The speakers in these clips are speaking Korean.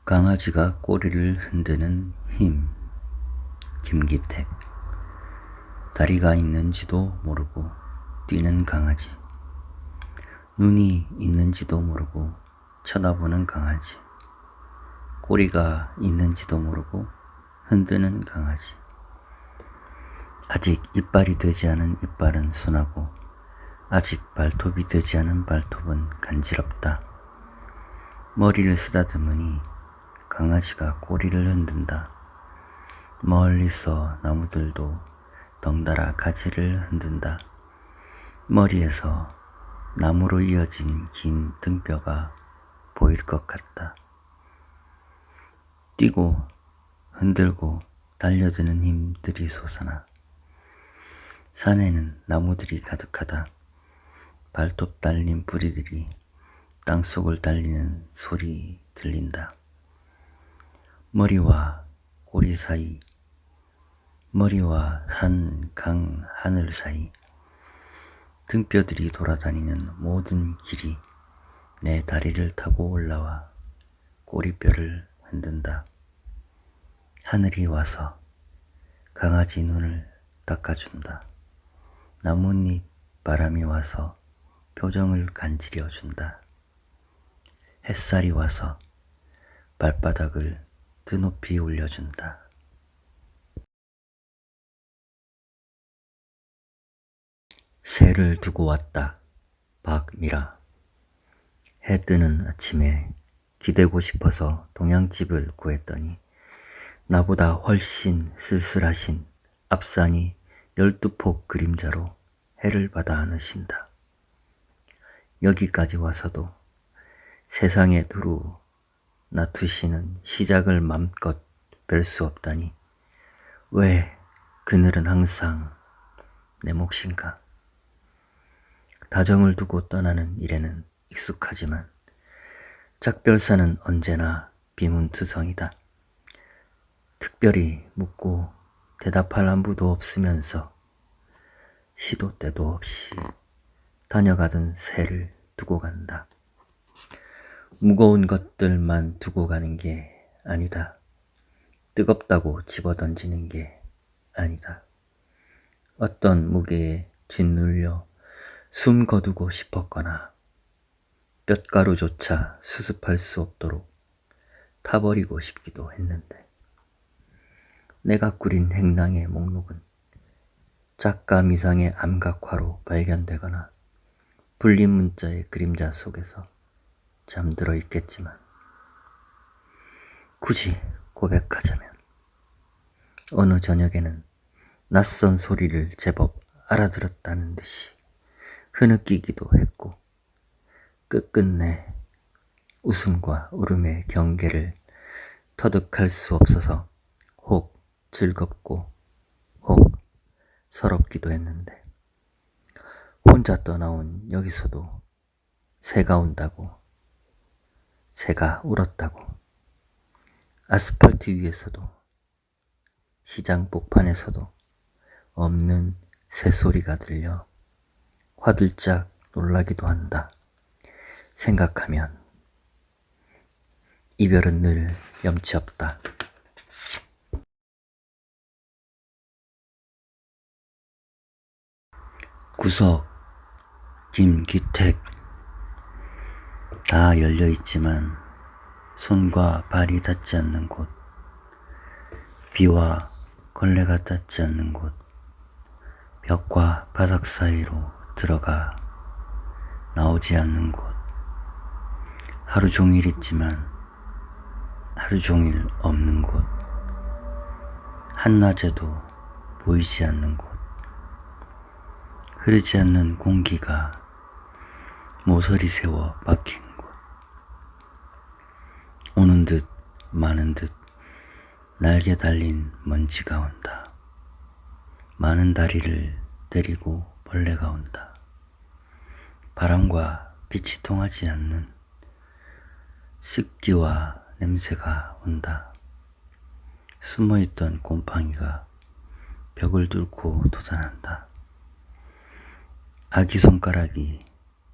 강아지가 꼬리를 흔드는 힘. 김기택. 다리가 있는지도 모르고 뛰는 강아지. 눈이 있는지도 모르고 쳐다보는 강아지. 꼬리가 있는지도 모르고 흔드는 강아지. 아직 이빨이 되지 않은 이빨은 순하고 아직 발톱이 되지 않은 발톱은 간지럽다. 머리를 쓰다듬으니 강아지가 꼬리를 흔든다. 멀리서 나무들도 덩달아 가지를 흔든다. 머리에서 나무로 이어진 긴 등뼈가 보일 것 같다. 뛰고 흔들고 달려드는 힘들이 솟아나. 산에는 나무들이 가득하다. 발톱 달린 뿌리들이 땅속을 달리는 소리 들린다. 머리와 꼬리 사이, 머리와 산, 강, 하늘 사이, 등뼈들이 돌아다니는 모든 길이 내 다리를 타고 올라와 꼬리뼈를 흔든다. 하늘이 와서 강아지 눈을 닦아준다. 나뭇잎 바람이 와서 표정을 간지려준다. 햇살이 와서 발바닥을 드높이 올려준다. 새를 두고 왔다. 박미라. 해 뜨는 아침에 기대고 싶어서 동양집을 구했더니 나보다 훨씬 쓸쓸하신 앞산이 12폭 그림자로 해를 받아 안으신다. 여기까지 와서도 세상에 두루 놔두시는 시작을 맘껏 뵐 수 없다니 왜 그늘은 항상 내 몫인가. 다정을 두고 떠나는 일에는 익숙하지만 작별사는 언제나 비문투성이다. 특별히 묻고 대답할 안부도 없으면서 시도 때도 없이 다녀가던 새를 두고 간다. 무거운 것들만 두고 가는 게 아니다. 뜨겁다고 집어던지는 게 아니다. 어떤 무게에 짓눌려 숨 거두고 싶었거나 뼛가루조차 수습할 수 없도록 타버리고 싶기도 했는데 내가 꾸린 행랑의 목록은 작가 미상의 암각화로 발견되거나 불린 문자의 그림자 속에서 잠들어 있겠지만 굳이 고백하자면 어느 저녁에는 낯선 소리를 제법 알아들었다는 듯이 흐느끼기도 했고 끝끝내 웃음과 울음의 경계를 터득할 수 없어서 혹 즐겁고 혹 서럽기도 했는데 혼자 떠나온 여기서도 새가 운다고, 새가 울었다고, 아스팔트 위에서도 시장 복판에서도 없는 새소리가 들려 화들짝 놀라기도 한다. 생각하면 이별은 늘 염치 없다. 구석 김기택. 다 열려있지만 손과 발이 닿지 않는 곳, 비와 걸레가 닿지 않는 곳, 벽과 바닥 사이로 들어가 나오지 않는 곳, 하루 종일 있지만 하루 종일 없는 곳, 한낮에도 보이지 않는 곳, 흐르지 않는 공기가 모서리 세워 박힌 곳, 오는 듯 마는 듯 날개 달린 먼지가 온다. 많은 다리를 데리고 벌레가 온다. 바람과 빛이 통하지 않는 습기와 냄새가 온다. 숨어있던 곰팡이가 벽을 뚫고 솟아난다. 아기 손가락이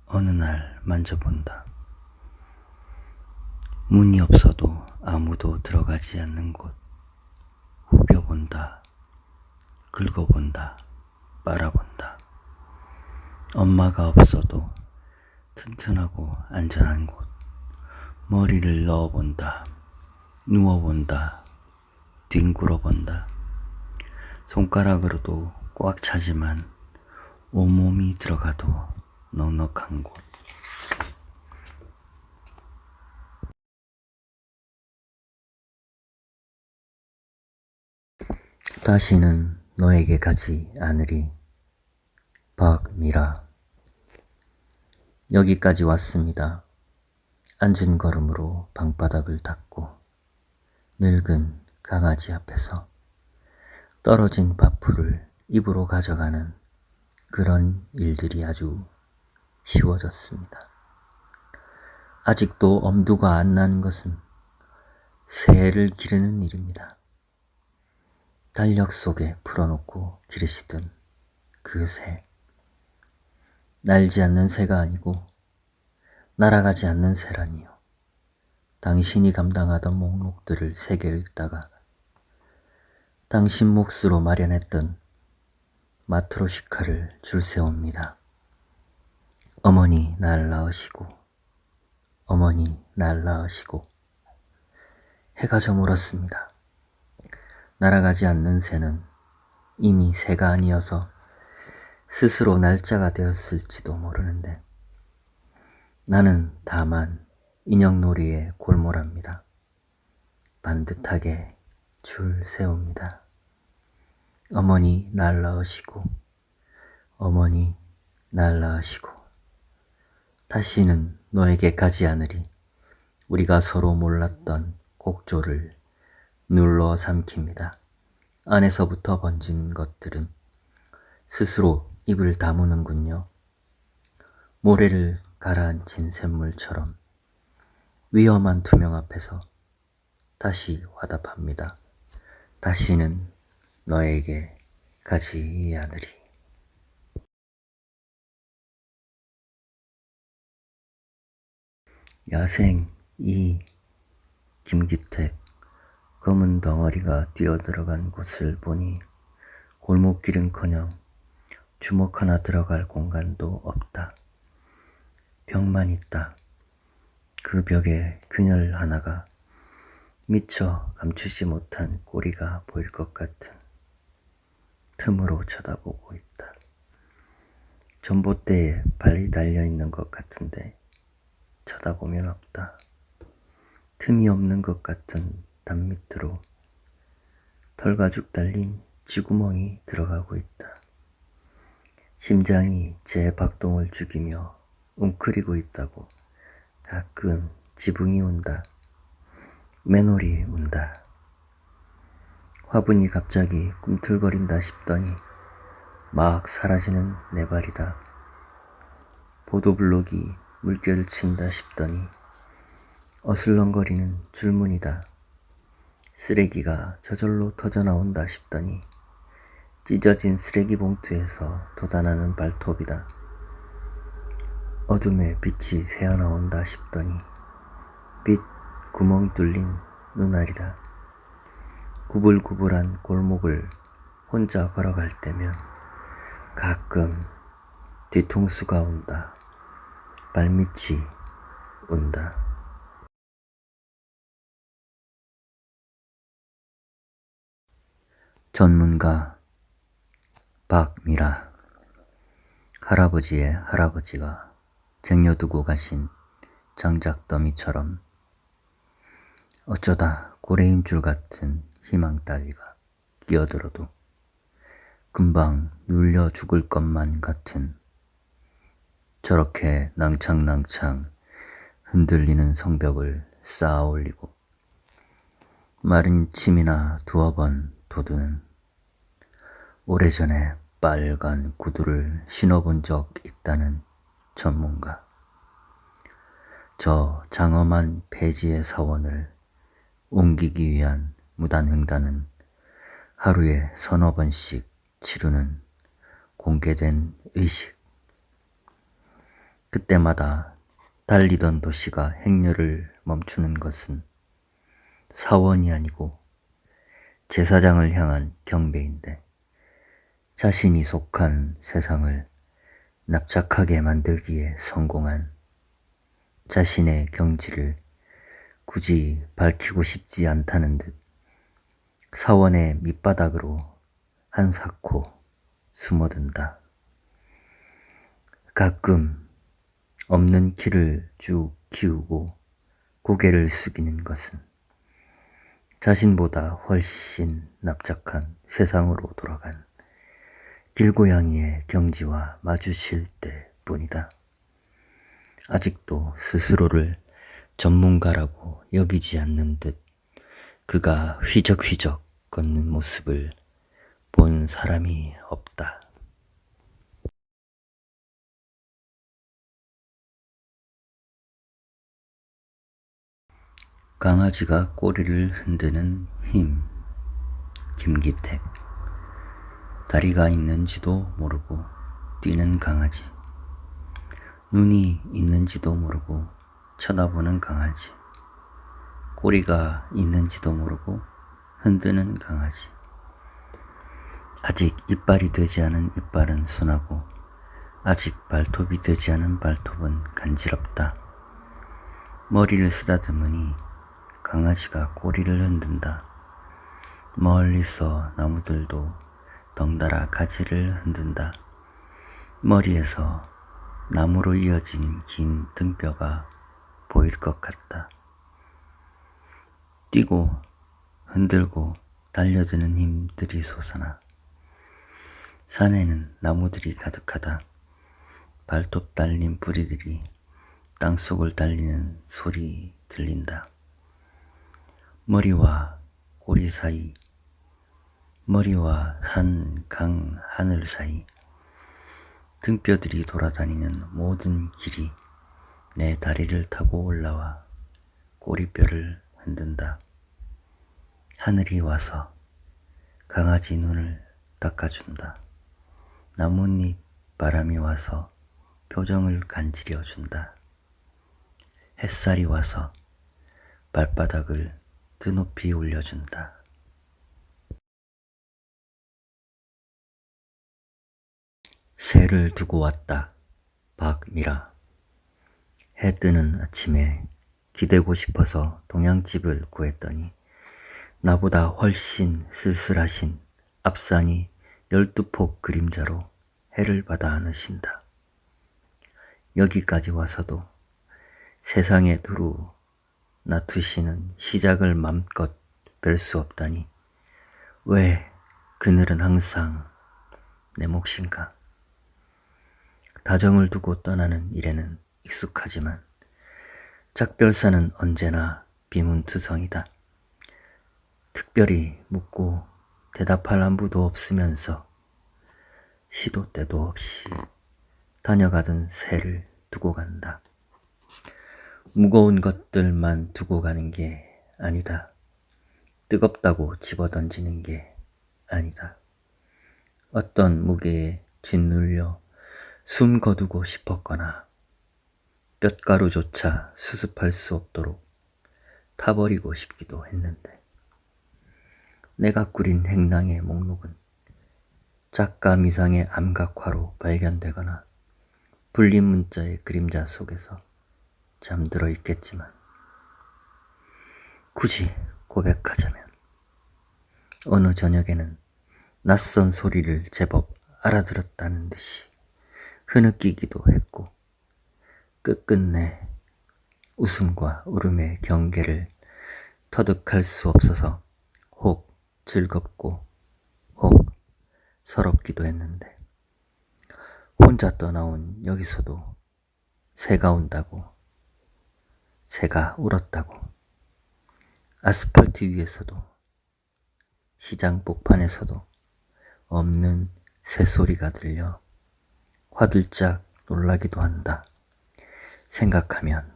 어느 날 만져본다. 문이 없어도 아무도 들어가지 않는 곳, 후벼본다, 긁어본다, 빨아본다. 엄마가 없어도 튼튼하고 안전한 곳, 머리를 넣어본다, 누워본다, 뒹굴어본다. 손가락으로도 꽉 차지만 온몸이 들어가도 넉넉한 곳. 다시는 너에게 가지 않으리. 박미라. 여기까지 왔습니다. 앉은 걸음으로 방바닥을 닦고 늙은 강아지 앞에서 떨어진 밥풀을 입으로 가져가는 그런 일들이 아주 쉬워졌습니다. 아직도 엄두가 안 나는 것은 새를 기르는 일입니다. 달력 속에 풀어놓고 기르시던 그 새. 날지 않는 새가 아니고 날아가지 않는 새라니요. 당신이 감당하던 목록들을 새겨 읽다가 당신 몫으로 마련했던 마트로시카를 줄 세웁니다. 어머니 날 낳으시고 어머니 날 낳으시고. 해가 저물었습니다. 날아가지 않는 새는 이미 새가 아니어서 스스로 날짜가 되었을지도 모르는데 나는 다만 인형놀이에 골몰합니다. 반듯하게 줄 세웁니다. 어머니 날 낳으시고 어머니 날 낳으시고. 다시는 너에게 가지 않으리. 우리가 서로 몰랐던 곡조를 눌러 삼킵니다. 안에서부터 번지는 것들은 스스로 입을 다무는군요. 모래를 가라앉힌 샘물처럼 위험한 투명 앞에서 다시 화답합니다. 다시는 너에게 가지 않으리. 야생 2. 김기택. 검은 덩어리가 뛰어들어간 곳을 보니 골목길은커녕 주먹 하나 들어갈 공간도 없다. 벽만 있다. 그 벽에 균열 하나가 미처 감추지 못한 꼬리가 보일 것 같은 틈으로 쳐다보고 있다. 전봇대에 발이 달려있는 것 같은데 쳐다보면 없다. 틈이 없는 것 같은 담 밑으로 털가죽 달린 쥐구멍이 들어가고 있다. 심장이 제 박동을 죽이며 웅크리고 있다고 가끔 지붕이 운다. 맨홀이 운다. 화분이 갑자기 꿈틀거린다 싶더니 막 사라지는 내 발이다. 보도블록이 물결을 친다 싶더니 어슬렁거리는 줄무늬다. 쓰레기가 저절로 터져나온다 싶더니 찢어진 쓰레기 봉투에서 돋아나는 발톱이다. 어둠에 빛이 새어나온다 싶더니 빛 구멍 뚫린 눈알이다. 구불구불한 골목을 혼자 걸어갈 때면 가끔 뒤통수가 온다. 발밑이 온다. 전문가 박미라. 할아버지의 할아버지가 쟁여두고 가신 장작더미처럼 어쩌다 고래임줄 같은 희망 따위가 끼어들어도 금방 눌려 죽을 것만 같은 저렇게 낭창낭창 흔들리는 성벽을 쌓아 올리고 마른 침이나 두어 번 돋우는 오래전에 빨간 구두를 신어본 적 있다는 전문가. 저 장엄한 폐지의 사원을 옮기기 위한 무단횡단은 하루에 서너 번씩 치르는 공개된 의식. 그때마다 달리던 도시가 행렬을 멈추는 것은 사원이 아니고 제사장을 향한 경배인데, 자신이 속한 세상을 납작하게 만들기에 성공한 자신의 경지를 굳이 밝히고 싶지 않다는 듯 사원의 밑바닥으로 한사코 숨어든다. 가끔 없는 키를 쭉 키우고 고개를 숙이는 것은 자신보다 훨씬 납작한 세상으로 돌아간 길고양이의 경지와 마주칠 때뿐이다. 아직도 스스로를 전문가라고 여기지 않는 듯 그가 휘적휘적 걷는 모습을 본 사람이 없다. 강아지가 꼬리를 흔드는 힘. 김기택. 다리가 있는지도 모르고 뛰는 강아지. 눈이 있는지도 모르고 쳐다보는 강아지. 꼬리가 있는지도 모르고 흔드는 강아지. 아직 이빨이 되지 않은 이빨은 순하고 아직 발톱이 되지 않은 발톱은 간지럽다. 머리를 쓰다듬으니 강아지가 꼬리를 흔든다. 멀리서 나무들도 덩달아 가지를 흔든다. 머리에서 나무로 이어진 긴 등뼈가 보일 것 같다. 뛰고 흔들고 달려드는 힘들이 솟아나. 산에는 나무들이 가득하다. 발톱 달린 뿌리들이 땅속을 달리는 소리 들린다. 머리와 꼬리 사이, 머리와 산, 강, 하늘 사이, 등뼈들이 돌아다니는 모든 길이 내 다리를 타고 올라와 꼬리뼈를 흔든다. 하늘이 와서 강아지 눈을 닦아준다. 나뭇잎 바람이 와서 표정을 간지려준다. 햇살이 와서 발바닥을 드높이 올려준다. 새를 두고 왔다. 박미라. 해 뜨는 아침에 기대고 싶어서 동양집을 구했더니 나보다 훨씬 쓸쓸하신 앞산이 12폭 그림자로 해를 받아 안으신다. 여기까지 와서도 세상에 두루 놔두시는 시작을 맘껏 뵐 수 없다니 왜 그늘은 항상 내 몫인가. 다정을 두고 떠나는 일에는 익숙하지만 작별사는 언제나 비문투성이다. 특별히 묻고 대답할 안부도 없으면서 시도 때도 없이 다녀가던 새를 두고 간다. 무거운 것들만 두고 가는 게 아니다. 뜨겁다고 집어던지는 게 아니다. 어떤 무게에 짓눌려 숨 거두고 싶었거나 뼛가루조차 수습할 수 없도록 타버리고 싶기도 했는데, 내가 꾸린 행랑의 목록은 작가 미상의 암각화로 발견되거나 불린 문자의 그림자 속에서 잠들어 있겠지만, 굳이 고백하자면 어느 저녁에는 낯선 소리를 제법 알아들었다는 듯이 흐느끼기도 했고, 끝끝내 웃음과 울음의 경계를 터득할 수 없어서 혹 즐겁고 혹 서럽기도 했는데, 혼자 떠나온 여기서도 새가 온다고, 새가 울었다고, 아스팔트 위에서도 시장 복판에서도 없는 새소리가 들려 화들짝 놀라기도 한다. 생각하면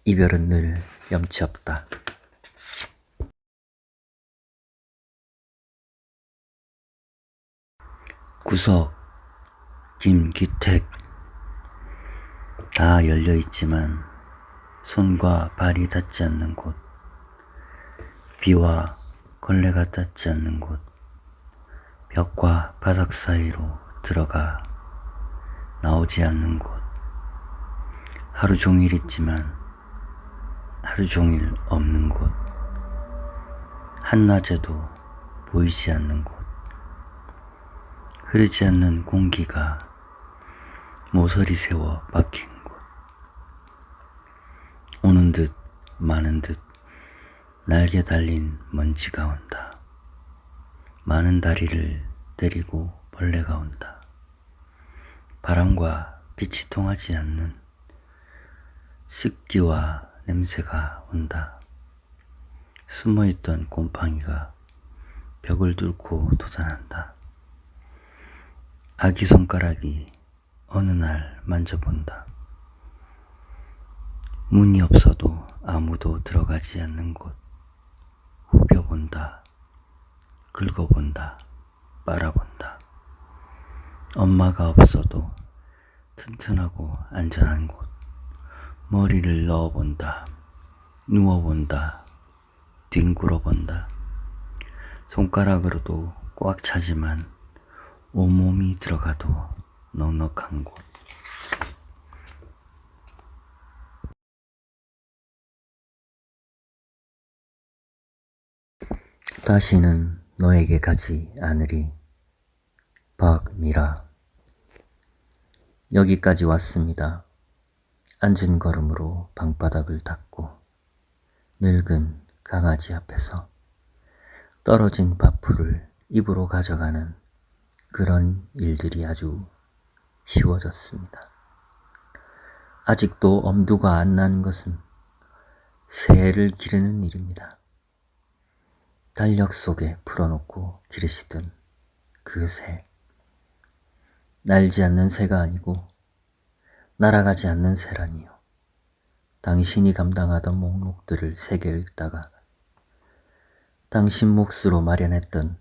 이별은 늘 염치 없다. 구석 김기택. 다 열려 있지만 손과 발이 닿지 않는 곳, 비와 걸레가 닿지 않는 곳, 벽과 바닥 사이로 들어가 나오지 않는 곳, 하루 종일 있지만 하루 종일 없는 곳, 한낮에도 보이지 않는 곳, 흐르지 않는 공기가 모서리 세워 박힌 곳, 오는 듯 마는 듯 날개 달린 먼지가 온다. 많은 다리를 때리고 벌레가 온다. 바람과 빛이 통하지 않는 습기와 냄새가 온다. 숨어있던 곰팡이가 벽을 뚫고 솟아난다. 아기 손가락이 어느 날 만져본다. 문이 없어도 아무도 들어가지 않는 곳, 후벼본다. 긁어본다. 빨아본다. 엄마가 없어도 튼튼하고 안전한 곳, 머리를 넣어본다. 누워본다. 뒹굴어본다. 손가락으로도 꽉 차지만 온몸이 들어가도 넉넉한 곳. 다시는 너에게 가지 않으리. 박미라. 여기까지 왔습니다. 앉은 걸음으로 방바닥을 닦고 늙은 강아지 앞에서 떨어진 밥풀을 입으로 가져가는 그런 일들이 아주 쉬워졌습니다. 아직도 엄두가 안 나는 것은 새를 기르는 일입니다. 달력 속에 풀어놓고 기르시던 그 새. 날지 않는 새가 아니고 날아가지 않는 새라니요. 당신이 감당하던 목록들을 새겨 읽다가 당신 몫으로 마련했던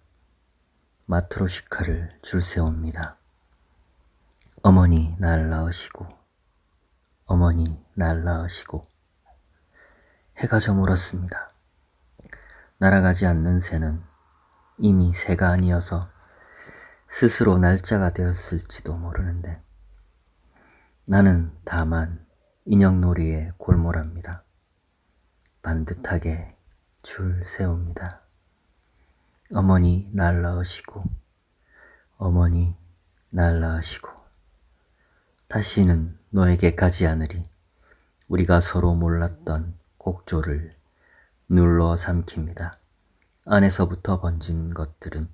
마트로시카를 줄 세웁니다. 어머니 날 낳으시고 어머니 날 낳으시고 해가 저물었습니다. 날아가지 않는 새는 이미 새가 아니어서 스스로 날짜가 되었을지도 모르는데 나는 다만 인형놀이에 골몰합니다. 반듯하게 줄 세웁니다. 어머니 날 낳으시고 어머니 날 낳으시고 다시는 너에게 가지 않으리. 우리가 서로 몰랐던 곡조를 눌러 삼킵니다. 안에서부터 번진 것들은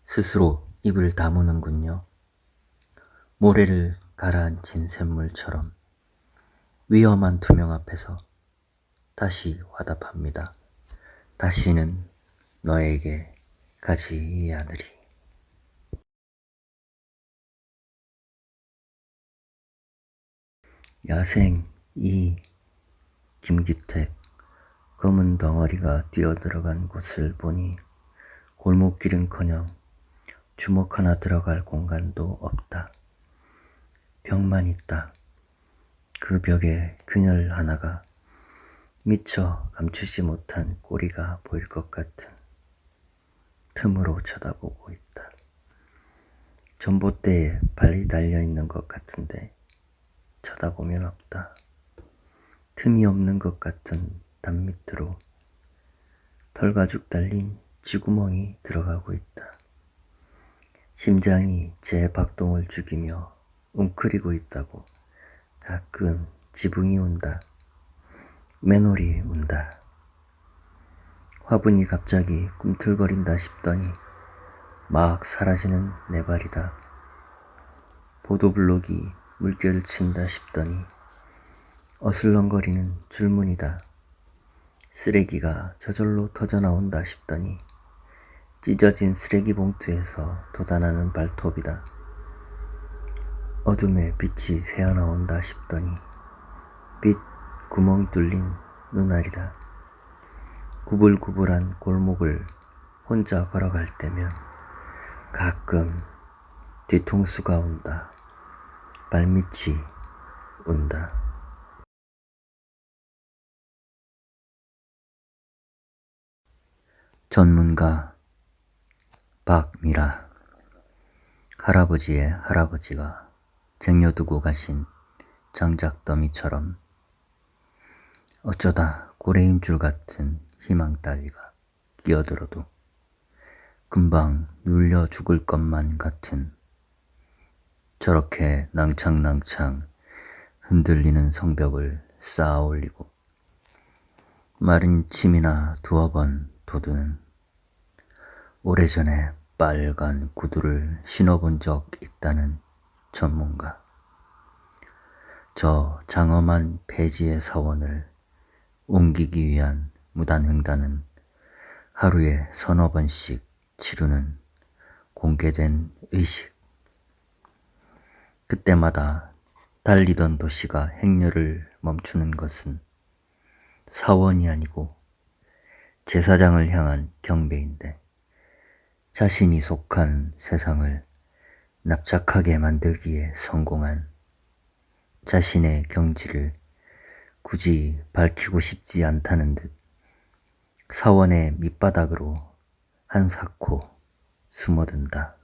스스로 입을 다무는군요. 모래를 가라앉힌 샘물처럼 위험한 투명 앞에서 다시 화답합니다. 다시는 너에게 가지 않으리. 야생 2. 김기택. 검은 덩어리가 뛰어들어간 곳을 보니 골목길은커녕 주먹 하나 들어갈 공간도 없다. 벽만 있다. 그 벽에 그녀 하나가 미처 감추지 못한 꼬리가 보일 것 같은 틈으로 쳐다보고 있다. 전봇대에 발이 달려있는 것 같은데 쳐다보면 없다. 틈이 없는 것 같은 담 밑으로 털가죽 달린 쥐구멍이 들어가고 있다. 심장이 제 박동을 죽이며 웅크리고 있다고 가끔 지붕이 운다. 맨홀이 운다. 화분이 갑자기 꿈틀거린다 싶더니 막 사라지는 내 발이다. 보도블록이 물결을 친다 싶더니 어슬렁거리는 줄무늬다. 쓰레기가 저절로 터져나온다 싶더니 찢어진 쓰레기 봉투에서 돋아나는 발톱이다. 어둠에 빛이 새어나온다 싶더니 빛 구멍 뚫린 눈알이다. 구불구불한 골목을 혼자 걸어갈 때면 가끔 뒤통수가 온다. 발밑이 운다. 전문가 박미라. 할아버지의 할아버지가 쟁여두고 가신 장작더미처럼 어쩌다 고래임줄 같은 희망 따위가 끼어들어도 금방 눌려 죽을 것만 같은 저렇게 낭창낭창 흔들리는 성벽을 쌓아 올리고 마른 침이나 두어 번 돋우는 오래전에 빨간 구두를 신어본 적 있다는 전문가. 저 장엄한 폐지의 사원을 옮기기 위한 무단횡단은 하루에 서너 번씩 치르는 공개된 의식. 그때마다 달리던 도시가 행렬을 멈추는 것은 사원이 아니고 제사장을 향한 경배인데 자신이 속한 세상을 납작하게 만들기에 성공한 자신의 경지를 굳이 밝히고 싶지 않다는 듯 사원의 밑바닥으로 한사코 숨어든다.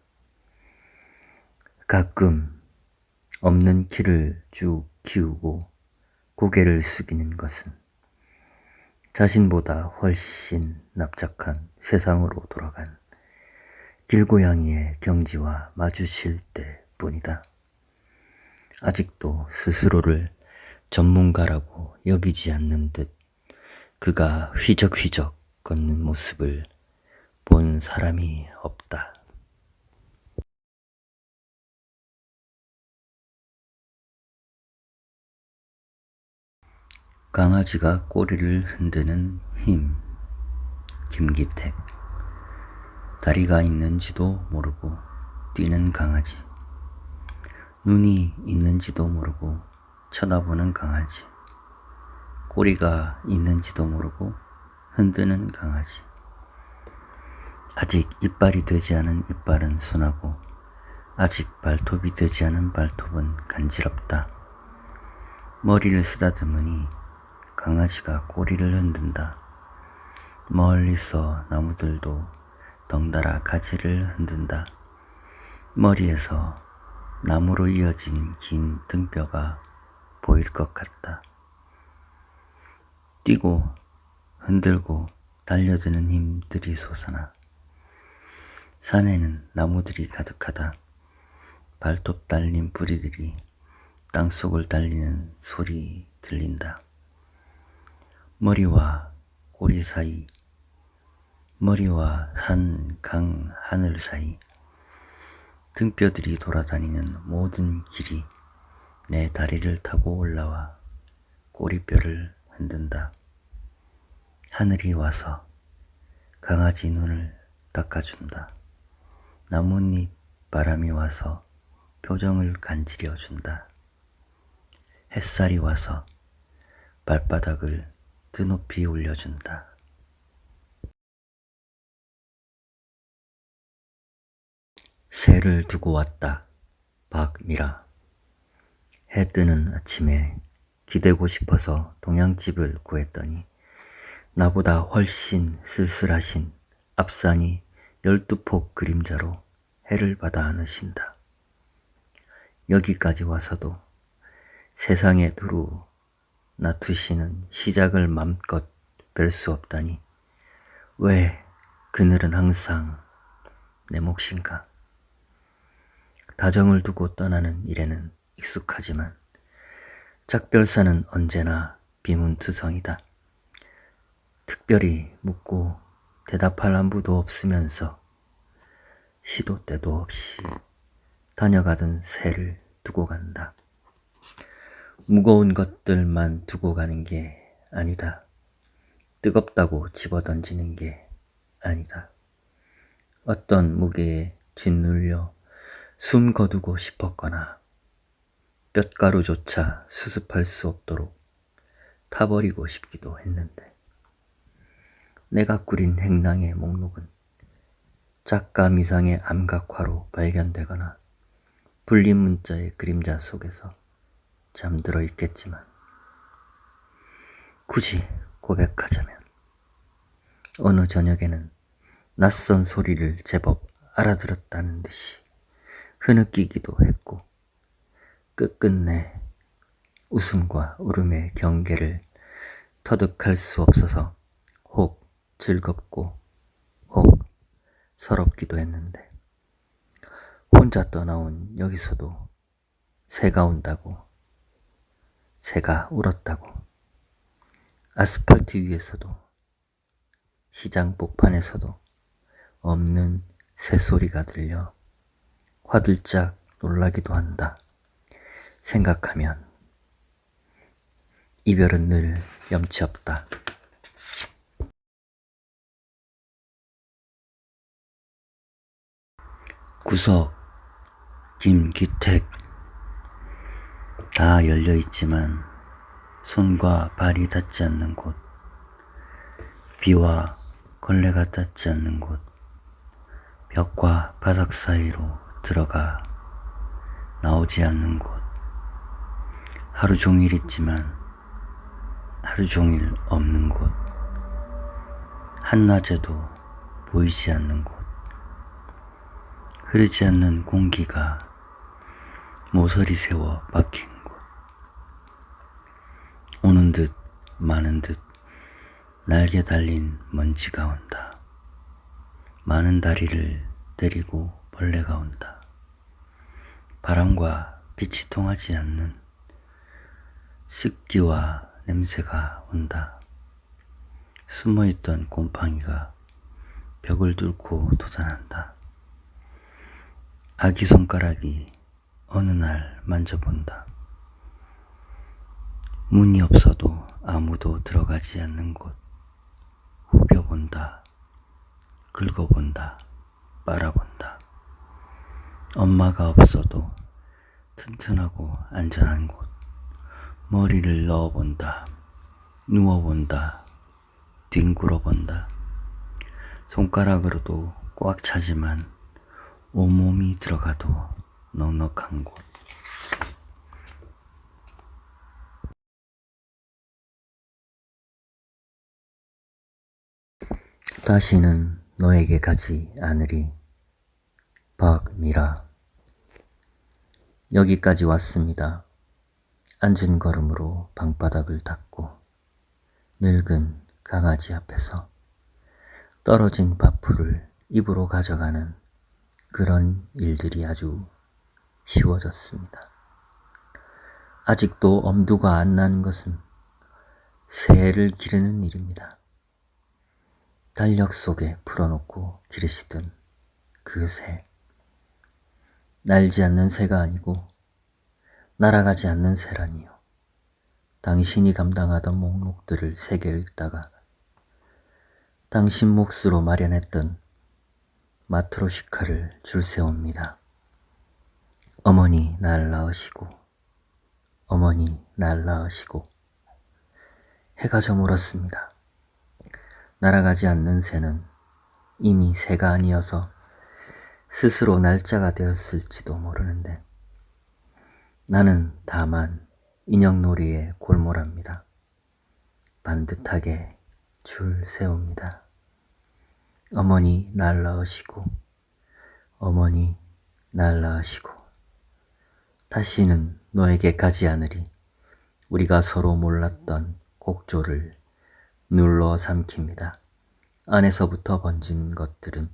가끔 없는 키를 쭉 키우고 고개를 숙이는 것은 자신보다 훨씬 납작한 세상으로 돌아간 길고양이의 경지와 마주칠 때뿐이다. 아직도 스스로를 전문가라고 여기지 않는 듯 그가 휘적휘적 걷는 모습을 본 사람이 없다. 강아지가 꼬리를 흔드는 힘. 김기택. 다리가 있는지도 모르고 뛰는 강아지. 눈이 있는지도 모르고 쳐다보는 강아지. 꼬리가 있는지도 모르고 흔드는 강아지. 아직 이빨이 되지 않은 이빨은 순하고 아직 발톱이 되지 않은 발톱은 간지럽다. 머리를 쓰다듬으니 강아지가 꼬리를 흔든다. 멀리서 나무들도 덩달아 가지를 흔든다. 머리에서 나무로 이어진 긴 등뼈가 보일 것 같다. 뛰고 흔들고 달려드는 힘들이 솟아나. 산에는 나무들이 가득하다. 발톱 달린 뿌리들이 땅속을 달리는 소리 들린다. 머리와 꼬리 사이, 머리와 산, 강, 하늘 사이 등뼈들이 돌아다니는 모든 길이 내 다리를 타고 올라와 꼬리뼈를 흔든다. 하늘이 와서 강아지 눈을 닦아준다. 나뭇잎 바람이 와서 표정을 간지려준다. 햇살이 와서 발바닥을 드높이 올려준다. 새를 두고 왔다. 박미라. 해 뜨는 아침에 기대고 싶어서 동양집을 구했더니 나보다 훨씬 쓸쓸하신 앞산이 12폭 그림자로 해를 받아 안으신다. 여기까지 와서도 세상에 두루 놔두시는 시작을 맘껏 뵐 수 없다니 왜 그늘은 항상 내 몫인가. 다정을 두고 떠나는 일에는 익숙하지만 작별사는 언제나 비문투성이다. 특별히 묻고 대답할 안부도 없으면서 시도 때도 없이 다녀가던 새를 두고 간다. 무거운 것들만 두고 가는 게 아니다. 뜨겁다고 집어던지는 게 아니다. 어떤 무게에 짓눌려 숨 거두고 싶었거나 뼛가루조차 수습할 수 없도록 타버리고 싶기도 했는데 내가 꾸린 행랑의 목록은 작가 미상의 암각화로 발견되거나 불린 문자의 그림자 속에서 잠들어 있겠지만 굳이 고백하자면 어느 저녁에는 낯선 소리를 제법 알아들었다는 듯이 흐느끼기도 했고 끝끝내 웃음과 울음의 경계를 터득할 수 없어서 혹 즐겁고 혹 서럽기도 했는데 혼자 떠나온 여기서도 새가 운다고 새가 울었다고 아스팔트 위에서도 시장 복판에서도 없는 새소리가 들려 화들짝 놀라기도 한다. 생각하면 이별은 늘 염치 없다. 구석, 김기택 다 열려있지만 손과 발이 닿지 않는 곳, 비와 걸레가 닿지 않는 곳, 벽과 바닥 사이로 들어가 나오지 않는 곳, 하루 종일 있지만 하루 종일 없는 곳, 한낮에도 보이지 않는 곳, 흐르지 않는 공기가 모서리 세워 박힌 곳, 오는 듯 마는 듯 날개 달린 먼지가 온다. 많은 다리를 데리고 벌레가 온다. 바람과 빛이 통하지 않는 습기와 냄새가 온다. 숨어있던 곰팡이가 벽을 뚫고 도전한다. 아기 손가락이 어느 날 만져본다. 문이 없어도 아무도 들어가지 않는 곳, 후벼본다. 긁어본다. 빨아본다. 엄마가 없어도 튼튼하고 안전한 곳, 머리를 넣어본다. 누워본다. 뒹굴어본다. 손가락으로도 꽉 차지만 온몸이 들어가도 넉넉한 곳. 다시는 너에게 가지 않으리. 박미라. 여기까지 왔습니다. 앉은 걸음으로 방바닥을 닦고 늙은 강아지 앞에서 떨어진 밥풀을 입으로 가져가는 그런 일들이 아주 쉬워졌습니다. 아직도 엄두가 안 나는 것은 새를 기르는 일입니다. 달력 속에 풀어놓고 기르시던 그 새. 날지 않는 새가 아니고 날아가지 않는 새라니요. 당신이 감당하던 목록들을 새겨 읽다가 당신 몫으로 마련했던 마트로시카를 줄 세웁니다. 어머니 날 낳으시고 어머니 날 낳으시고 해가 저물었습니다. 날아가지 않는 새는 이미 새가 아니어서 스스로 날짜가 되었을지도 모르는데 나는 다만 인형놀이에 골몰합니다. 반듯하게 줄 세웁니다. 어머니 날 낳으시고 어머니 날 낳으시고 다시는 너에게 가지 않으리. 우리가 서로 몰랐던 곡조를 눌러 삼킵니다. 안에서부터 번지는 것들은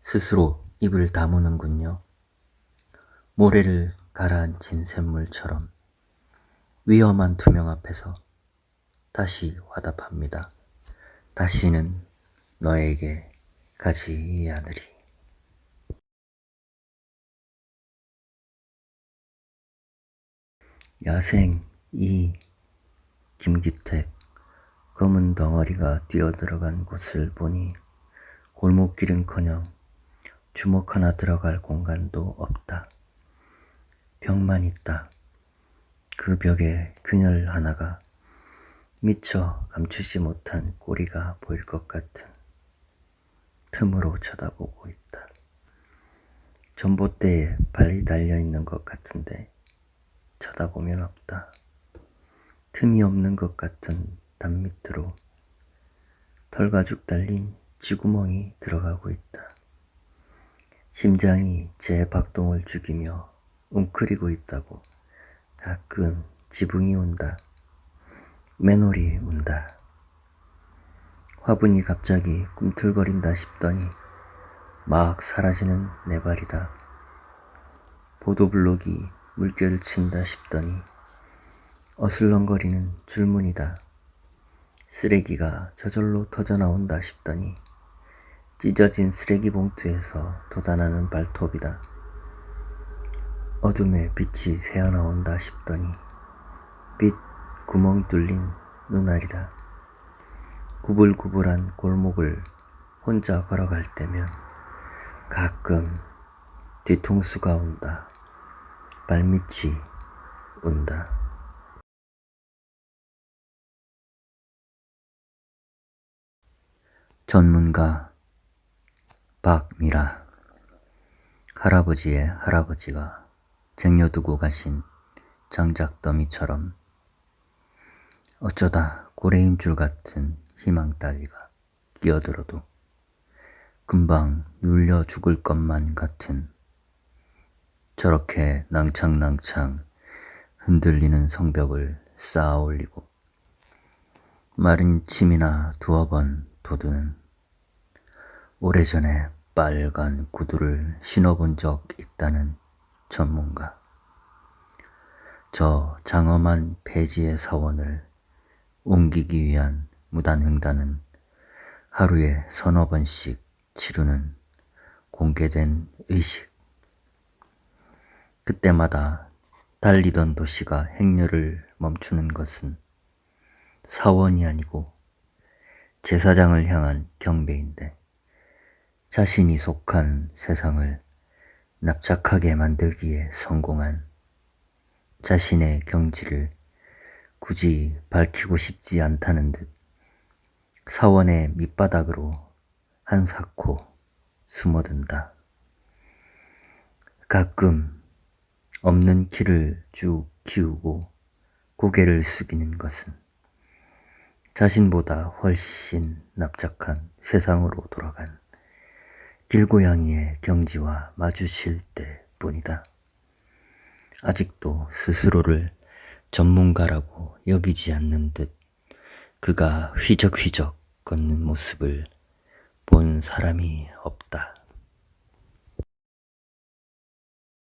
스스로 입을 다무는군요. 모래를 가라앉힌 샘물처럼 위험한 투명 앞에서 다시 화답합니다. 다시는 너에게 가지 않으리. 야생 2. 김기택. 검은 덩어리가 뛰어들어간 곳을 보니 골목길은커녕 주먹 하나 들어갈 공간도 없다. 벽만 있다. 그 벽에 그녀 하나가 미처 감추지 못한 꼬리가 보일 것 같은 틈으로 쳐다보고 있다. 전봇대에 발이 달려있는 것 같은데 쳐다보면 없다. 틈이 없는 것 같은 담 밑으로 털가죽 달린 쥐구멍이 들어가고 있다. 심장이 제 박동을 죽이며 웅크리고 있다고. 가끔 지붕이 운다. 맨홀이 운다. 화분이 갑자기 꿈틀거린다 싶더니 막 사라지는 내 발이다. 보도블록이 물결을 친다 싶더니 어슬렁거리는 줄무늬다. 쓰레기가 저절로 터져나온다 싶더니 찢어진 쓰레기 봉투에서 돋아나는 발톱이다. 어둠에 빛이 새어나온다 싶더니 빛 구멍 뚫린 눈알이다. 구불구불한 골목을 혼자 걸어갈 때면 가끔 뒤통수가 온다. 발밑이 온다. 전문가 박미라. 할아버지의 할아버지가 쟁여두고 가신 장작더미처럼 어쩌다 고래임줄 같은 희망 따위가 끼어들어도 금방 눌려 죽을 것만 같은 저렇게 낭창낭창 흔들리는 성벽을 쌓아 올리고 마른 침이나 두어 번 돋우는 오래전에 빨간 구두를 신어본 적 있다는 전문가. 저 장엄한 폐지의 사원을 옮기기 위한 무단횡단은 하루에 서너 번씩 치르는 공개된 의식. 그때마다 달리던 도시가 행렬을 멈추는 것은 사원이 아니고 제사장을 향한 경배인데 자신이 속한 세상을 납작하게 만들기에 성공한 자신의 경지를 굳이 밝히고 싶지 않다는 듯 사원의 밑바닥으로 한사코 숨어든다. 가끔 없는 키를 쭉 키우고 고개를 숙이는 것은 자신보다 훨씬 납작한 세상으로 돌아간 길고양이의 경지와 마주칠 때뿐이다. 아직도 스스로를 전문가라고 여기지 않는 듯 그가 휘적휘적 걷는 모습을 본 사람이 없다.